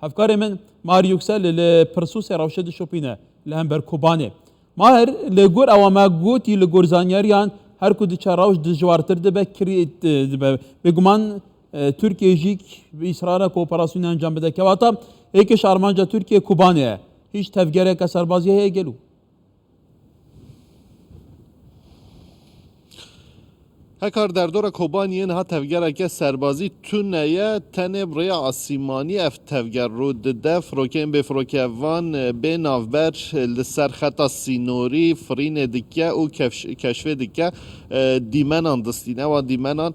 هفکار من مار یکسل لپرسوس روشد شوپینه لهم بر کوبانه ماهر لگور او ما گوتی لگور زانیاریان هر کدی چراوش دجوارتر دبه کریت دبه بگمان ترکیه جیک به اسرائیل کوپراسیون انجام بده که واتا ایکش آرمانجا ترکیه کوبانه هیچ تفگره که سربازی هی گلو هکار در دور کوبانی ها تفگر که سربازی تو نیه تنه برای آسیمانی اف تفگر رو ده فروکن به فروکوان به نافبر لسر خطا سینوری فرین دکه و کشف دکه دیمنان دستینه و دیمنان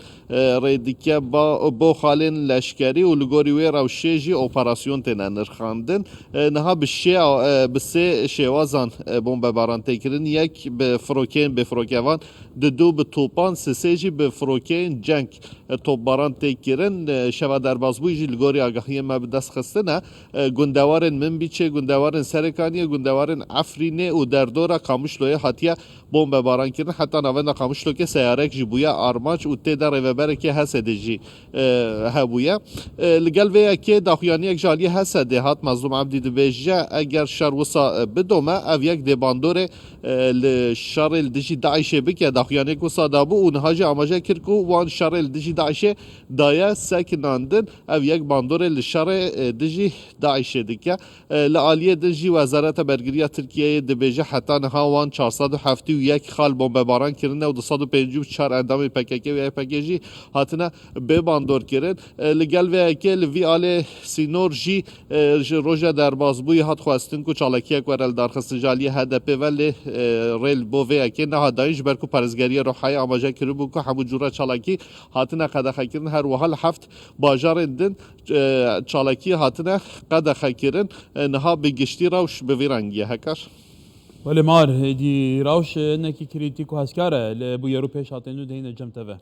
ری دکه با خالین لشکری و لگوری وی روشیجی اپراسیون تنه نرخاندن نها به سه شوازان بمب باران تکرین یک به فروکن به فروکوان دو به توپان سه جی به فروکین جنگ توپباران تکرین شوا در بازبوی جی لگوری آگاهی ما به دست خستنه گندوارن منبیچه گندوارن سرکانیه گندوارن افرینه و در دورا کامشلوی حتیه بمب باران کردن حتی نوند کامشلو که سیارک جی بویا آرماج و تی در ریوبره که هسته جی هبویا لگل ویا که داخیانی یک جالی هسته هات مظلوم عبدی دبیجه اگر شروسا بدومه او یک دباندور لشار الدجی داعشه بکه داخیانی کو صادابو اونها جی آماجه کرد کو وان شار الدجی داعشه دایا سکناندن او یک باندور لشار دجی داعشه دکه لعالیه دجی وزارت برگریه ترکیه دبیجه حتی نها وان 471 خال بمب باران کردن و 254 اندام پککی و پککی هاتنه به باندور کرد لگل و اکل وی آل سینور جی روژا در بازبوی هات خواستن کو چالکیه کورل در خستجالی هدف ولی ریل بووی اکل نه دایش برکو پرزگری روحی آماجه کرد بو که همو جورا چالکی هاتنه قدخه کردن هر وحال هفت باجار دن چالکی هاتنه قدخه کردن نها بگشتی روش به ویرانگیه هکر ولی مار دی راوش نکی کریتیکو هسکاره لبو یرو پیش هاتنو دهین جمتوه